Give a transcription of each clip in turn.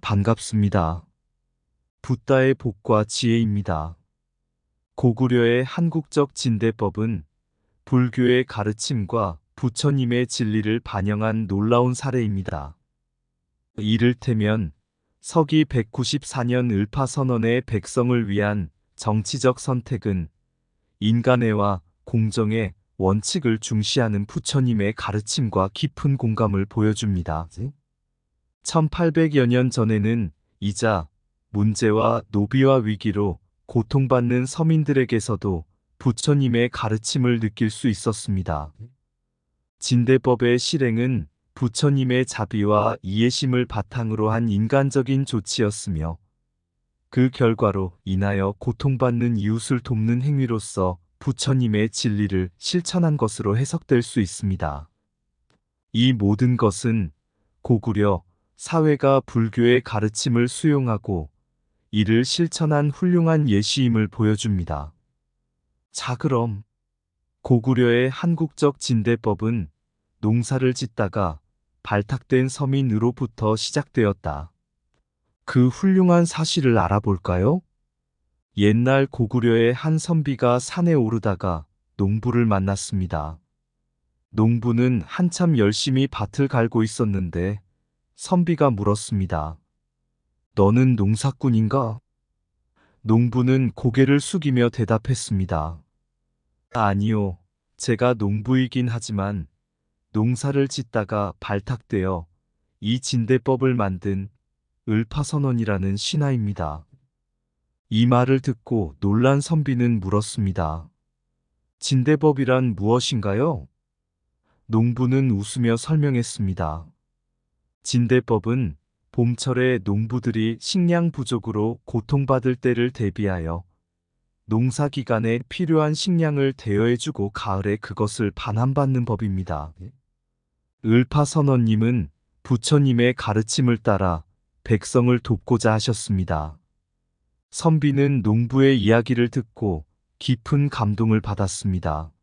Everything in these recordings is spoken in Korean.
반갑습니다. 붓다의 복과 지혜입니다. 고구려의 한국적 진대법은 불교의 가르침과 부처님의 진리를 반영한 놀라운 사례입니다. 이를테면 서기 194년 을파선언의 백성을 위한 정치적 선택은 인간애와 공정의 원칙을 중시하는 부처님의 가르침과 깊은 공감을 보여줍니다. 1800여 년 전에는 이자, 문제와 노비와 위기로 고통받는 서민들에게서도 부처님의 가르침을 느낄 수 있었습니다. 진대법의 실행은 부처님의 자비와 이해심을 바탕으로 한 인간적인 조치였으며 그 결과로 인하여 고통받는 이웃을 돕는 행위로서 부처님의 진리를 실천한 것으로 해석될 수 있습니다. 이 모든 것은 고구려 사회가 불교의 가르침을 수용하고 이를 실천한 훌륭한 예시임을 보여줍니다. 자, 그럼 고구려의 한국적 진대법은 농사를 짓다가 발탁된 서민으로부터 시작되었다. 그 훌륭한 사실을 알아볼까요? 옛날 고구려의 한 선비가 산에 오르다가 농부를 만났습니다. 농부는 한참 열심히 밭을 갈고 있었는데 선비가 물었습니다. 너는 농사꾼인가? 농부는 고개를 숙이며 대답했습니다. 아니요, 제가 농부이긴 하지만 농사를 짓다가 발탁되어 이 진대법을 만든 을파선원이라는 신하입니다. 이 말을 듣고 놀란 선비는 물었습니다. 진대법이란 무엇인가요? 농부는 웃으며 설명했습니다. 진대법은 봄철에 농부들이 식량 부족으로 고통받을 때를 대비하여 농사 기간에 필요한 식량을 대여해주고 가을에 그것을 반환받는 법입니다. 을파선원님은 부처님의 가르침을 따라 백성을 돕고자 하셨습니다. 선비는 농부의 이야기를 듣고 깊은 감동을 받았습니다.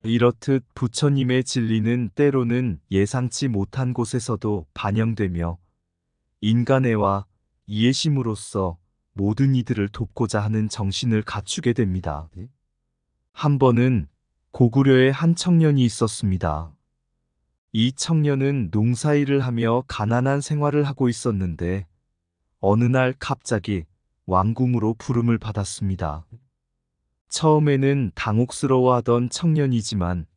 이렇듯 부처님의 진리는 때로는 예상치 못한 곳에서도 반영되며 인간애와 이해심으로써 모든 이들을 돕고자 하는 정신을 갖추게 됩니다. 한 번은 고구려에 한 청년이 있었습니다. 이 청년은 농사일을 하며 가난한 생활을 하고 있었는데 어느 날 갑자기 왕궁으로 부름을 받았습니다. 처음에는 당혹스러워하던 청년이지만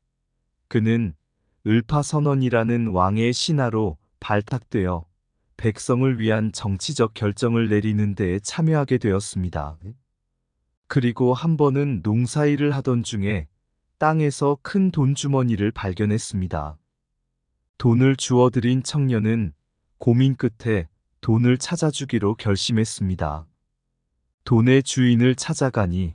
그는 을파선원이라는 왕의 신하로 발탁되어 백성을 위한 정치적 결정을 내리는 데에 참여하게 되었습니다. 그리고 한 번은 농사일을 하던 중에 땅에서 큰 돈주머니를 발견했습니다. 돈을 주워들인 청년은 고민 끝에 돈을 찾아주기로 결심했습니다. 돈의 주인을 찾아가니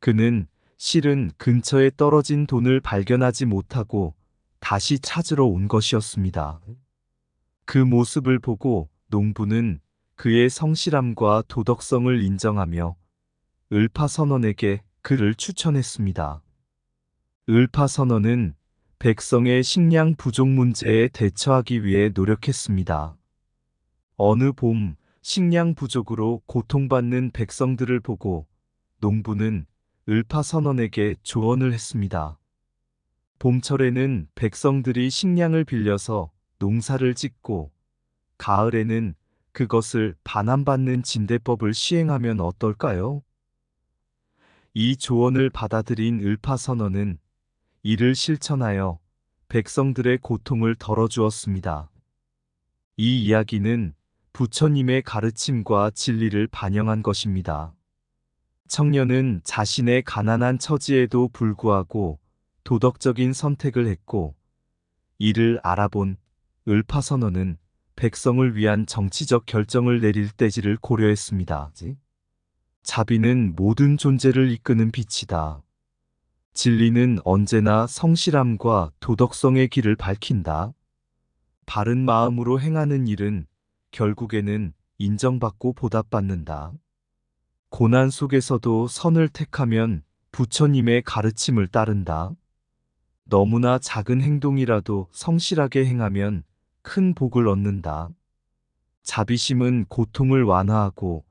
그는 실은 근처에 떨어진 돈을 발견하지 못하고 다시 찾으러 온 것이었습니다. 그 모습을 보고 농부는 그의 성실함과 도덕성을 인정하며 을파선원에게 그를 추천했습니다. 을파선원은 백성의 식량 부족 문제에 대처하기 위해 노력했습니다. 어느 봄 식량 부족으로 고통받는 백성들을 보고 농부는 을파선원에게 조언을 했습니다. 봄철에는 백성들이 식량을 빌려서 농사를 짓고 가을에는 그것을 반환받는 진대법을 시행하면 어떨까요? 이 조언을 받아들인 을파선원은 이를 실천하여 백성들의 고통을 덜어주었습니다. 이 이야기는 부처님의 가르침과 진리를 반영한 것입니다. 청년은 자신의 가난한 처지에도 불구하고 도덕적인 선택을 했고 이를 알아본 을파선원은 백성을 위한 정치적 결정을 내릴 때지를 고려했습니다. 자비는 모든 존재를 이끄는 빛이다. 진리는 언제나 성실함과 도덕성의 길을 밝힌다. 바른 마음으로 행하는 일은 결국에는 인정받고 보답받는다. 고난 속에서도 선을 택하면 부처님의 가르침을 따른다. 너무나 작은 행동이라도 성실하게 행하면 큰 복을 얻는다. 자비심은 고통을 완화하고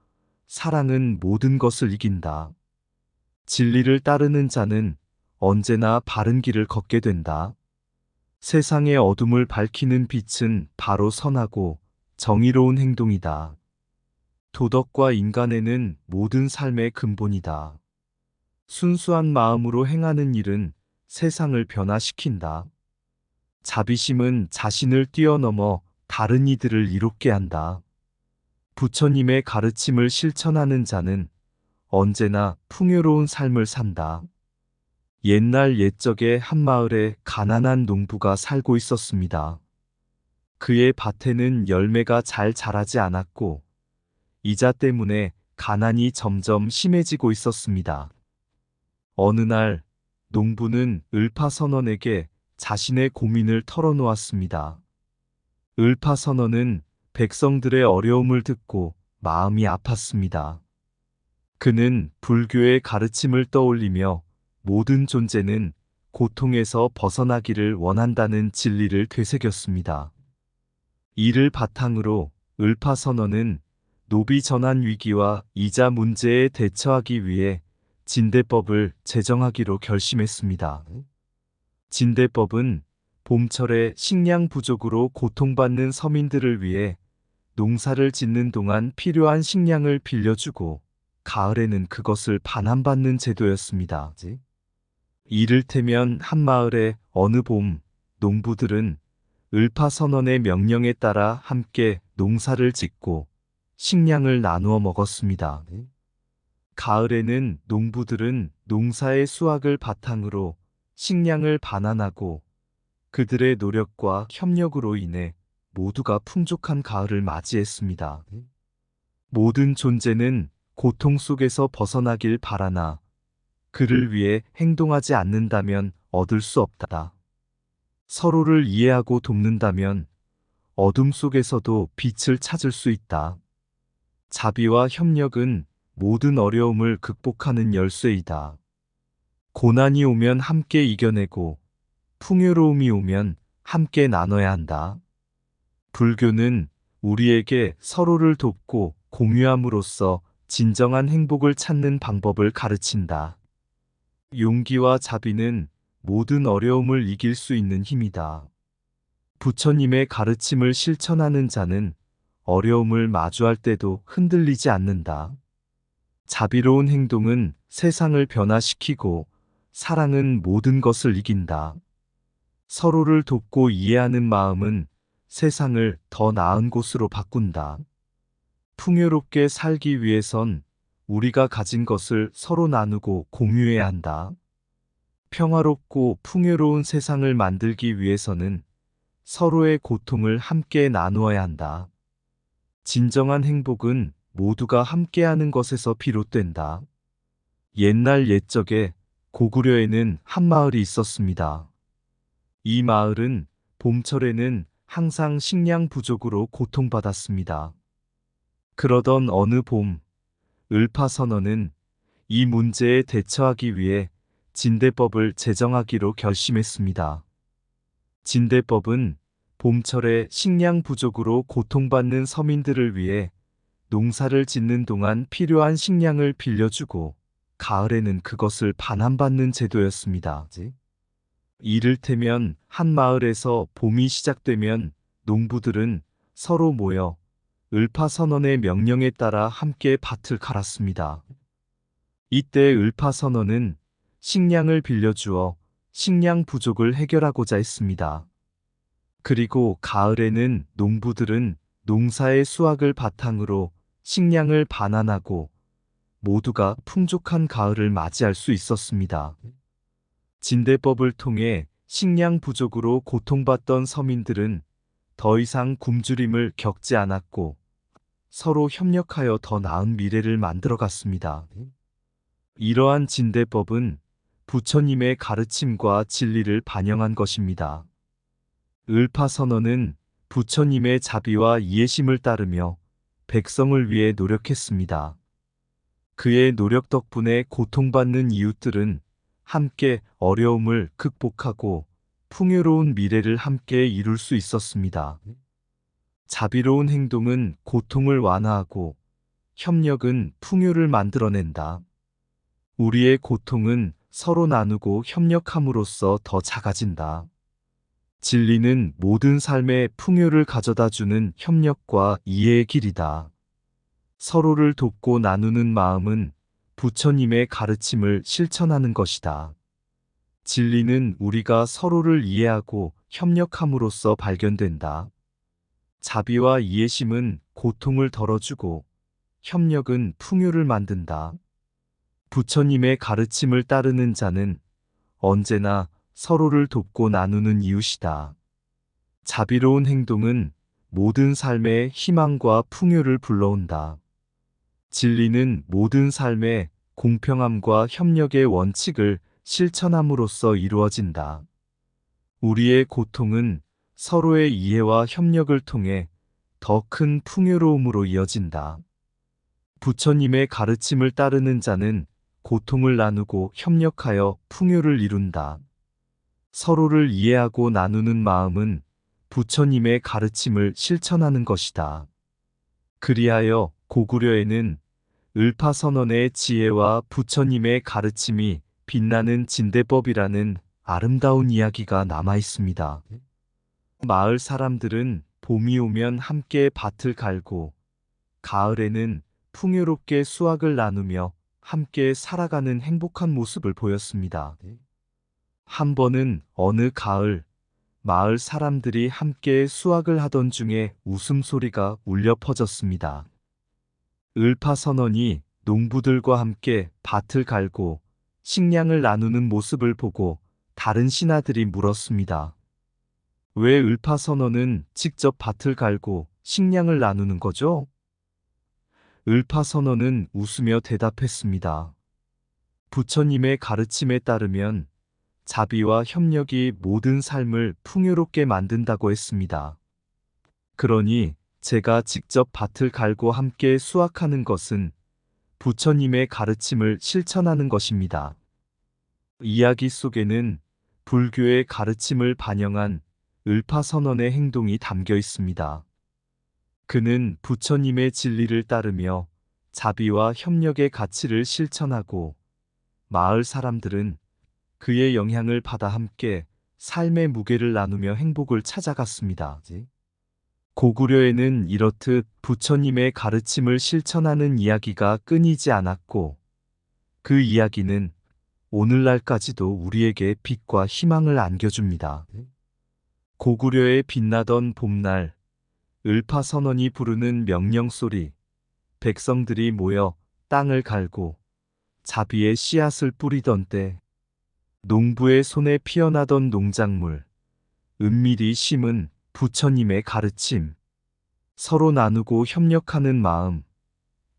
사랑은 모든 것을 이긴다. 진리를 따르는 자는 언제나 바른 길을 걷게 된다. 세상의 어둠을 밝히는 빛은 바로 선하고 정의로운 행동이다. 도덕과 인간에는 모든 삶의 근본이다. 순수한 마음으로 행하는 일은 세상을 변화시킨다. 자비심은 자신을 뛰어넘어 다른 이들을 이롭게 한다. 부처님의 가르침을 실천하는 자는 언제나 풍요로운 삶을 산다. 옛날 옛적에 한 마을에 가난한 농부가 살고 있었습니다. 그의 밭에는 열매가 잘 자라지 않았고 이자 때문에 가난이 점점 심해지고 있었습니다. 어느 날 농부는 을파선원에게 자신의 고민을 털어놓았습니다. 을파선원은 백성들의 어려움을 듣고 마음이 아팠습니다. 그는 불교의 가르침을 떠올리며 모든 존재는 고통에서 벗어나기를 원한다는 진리를 되새겼습니다. 이를 바탕으로 을파선원은 노비 전환 위기와 이자 문제에 대처하기 위해 진대법을 제정하기로 결심했습니다. 진대법은 봄철에 식량 부족으로 고통받는 서민들을 위해 농사를 짓는 동안 필요한 식량을 빌려주고 가을에는 그것을 반환받는 제도였습니다. 이를테면 한 마을의 어느 봄 농부들은 을파선원의 명령에 따라 함께 농사를 짓고 식량을 나누어 먹었습니다. 가을에는 농부들은 농사의 수확을 바탕으로 식량을 반환하고 그들의 노력과 협력으로 인해 모두가 풍족한 가을을 맞이했습니다. 모든 존재는 고통 속에서 벗어나길 바라나 그를 위해 행동하지 않는다면 얻을 수 없다. 서로를 이해하고 돕는다면 어둠 속에서도 빛을 찾을 수 있다. 자비와 협력은 모든 어려움을 극복하는 열쇠이다. 고난이 오면 함께 이겨내고 풍요로움이 오면 함께 나눠야 한다. 불교는 우리에게 서로를 돕고 공유함으로써 진정한 행복을 찾는 방법을 가르친다. 용기와 자비는 모든 어려움을 이길 수 있는 힘이다. 부처님의 가르침을 실천하는 자는 어려움을 마주할 때도 흔들리지 않는다. 자비로운 행동은 세상을 변화시키고 사랑은 모든 것을 이긴다. 서로를 돕고 이해하는 마음은 세상을 더 나은 곳으로 바꾼다. 풍요롭게 살기 위해선 우리가 가진 것을 서로 나누고 공유해야 한다. 평화롭고 풍요로운 세상을 만들기 위해서는 서로의 고통을 함께 나누어야 한다. 진정한 행복은 모두가 함께하는 것에서 비롯된다. 옛날 옛적에 고구려에는 한 마을이 있었습니다. 이 마을은 봄철에는 항상 식량 부족으로 고통받았습니다. 그러던 어느 봄, 을파선원은 이 문제에 대처하기 위해 진대법을 제정하기로 결심했습니다. 진대법은 봄철에 식량 부족으로 고통받는 서민들을 위해 농사를 짓는 동안 필요한 식량을 빌려주고 가을에는 그것을 반환받는 제도였습니다. 이를테면 한 마을에서 봄이 시작되면 농부들은 서로 모여 을파선원의 명령에 따라 함께 밭을 갈았습니다. 이때 을파선원은 식량을 빌려주어 식량 부족을 해결하고자 했습니다. 그리고 가을에는 농부들은 농사의 수확을 바탕으로 식량을 반환하고 모두가 풍족한 가을을 맞이할 수 있었습니다. 진대법을 통해 식량 부족으로 고통받던 서민들은 더 이상 굶주림을 겪지 않았고 서로 협력하여 더 나은 미래를 만들어갔습니다. 이러한 진대법은 부처님의 가르침과 진리를 반영한 것입니다. 을파선원은 부처님의 자비와 이해심을 따르며 백성을 위해 노력했습니다. 그의 노력 덕분에 고통받는 이웃들은 함께 어려움을 극복하고 풍요로운 미래를 함께 이룰 수 있었습니다. 자비로운 행동은 고통을 완화하고 협력은 풍요를 만들어낸다. 우리의 고통은 서로 나누고 협력함으로써 더 작아진다. 진리는 모든 삶에 풍요를 가져다 주는 협력과 이해의 길이다. 서로를 돕고 나누는 마음은 부처님의 가르침을 실천하는 것이다. 진리는 우리가 서로를 이해하고 협력함으로써 발견된다. 자비와 이해심은 고통을 덜어주고 협력은 풍요를 만든다. 부처님의 가르침을 따르는 자는 언제나 서로를 돕고 나누는 이웃이다. 자비로운 행동은 모든 삶에 희망과 풍요를 불러온다. 진리는 모든 삶에 공평함과 협력의 원칙을 실천함으로써 이루어진다. 우리의 고통은 서로의 이해와 협력을 통해 더 큰 풍요로움으로 이어진다. 부처님의 가르침을 따르는 자는 고통을 나누고 협력하여 풍요를 이룬다. 서로를 이해하고 나누는 마음은 부처님의 가르침을 실천하는 것이다. 그리하여 고구려에는 을파선언의 지혜와 부처님의 가르침이 빛나는 진대법이라는 아름다운 이야기가 남아 있습니다. 마을 사람들은 봄이 오면 함께 밭을 갈고 가을에는 풍요롭게 수확을 나누며 함께 살아가는 행복한 모습을 보였습니다. 한 번은 어느 가을, 마을 사람들이 함께 수확을 하던 중에 웃음소리가 울려 퍼졌습니다. 을파선언이 농부들과 함께 밭을 갈고 식량을 나누는 모습을 보고 다른 신하들이 물었습니다. 왜 을파선언은 직접 밭을 갈고 식량을 나누는 거죠? 을파선언은 웃으며 대답했습니다. 부처님의 가르침에 따르면 자비와 협력이 모든 삶을 풍요롭게 만든다고 했습니다. 그러니 제가 직접 밭을 갈고 함께 수확하는 것은 부처님의 가르침을 실천하는 것입니다. 이야기 속에는 불교의 가르침을 반영한 을파선언의 행동이 담겨 있습니다. 그는 부처님의 진리를 따르며 자비와 협력의 가치를 실천하고 마을 사람들은 그의 영향을 받아 함께 삶의 무게를 나누며 행복을 찾아갔습니다. 고구려에는 이렇듯 부처님의 가르침을 실천하는 이야기가 끊이지 않았고 그 이야기는 오늘날까지도 우리에게 빛과 희망을 안겨줍니다. 고구려에 빛나던 봄날, 을파선언이 부르는 명령소리, 백성들이 모여 땅을 갈고 자비의 씨앗을 뿌리던 때, 농부의 손에 피어나던 농작물, 은밀히 심은 부처님의 가르침, 서로 나누고 협력하는 마음,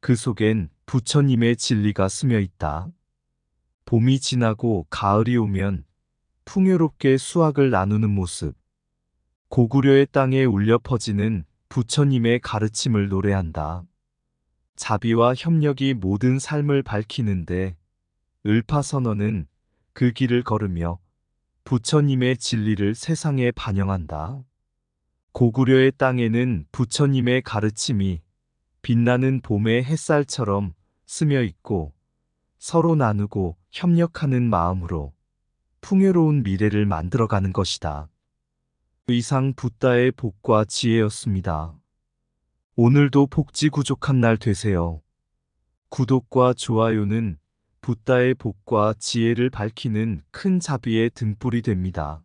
그 속엔 부처님의 진리가 스며 있다. 봄이 지나고 가을이 오면 풍요롭게 수확을 나누는 모습, 고구려의 땅에 울려 퍼지는 부처님의 가르침을 노래한다. 자비와 협력이 모든 삶을 밝히는데 을파선언은 그 길을 걸으며 부처님의 진리를 세상에 반영한다. 고구려의 땅에는 부처님의 가르침이 빛나는 봄의 햇살처럼 스며 있고 서로 나누고 협력하는 마음으로 풍요로운 미래를 만들어가는 것이다. 이상 붓다의 복과 지혜였습니다. 오늘도 복지구족한 날 되세요. 구독과 좋아요는 붓다의 복과 지혜를 밝히는 큰 자비의 등불이 됩니다.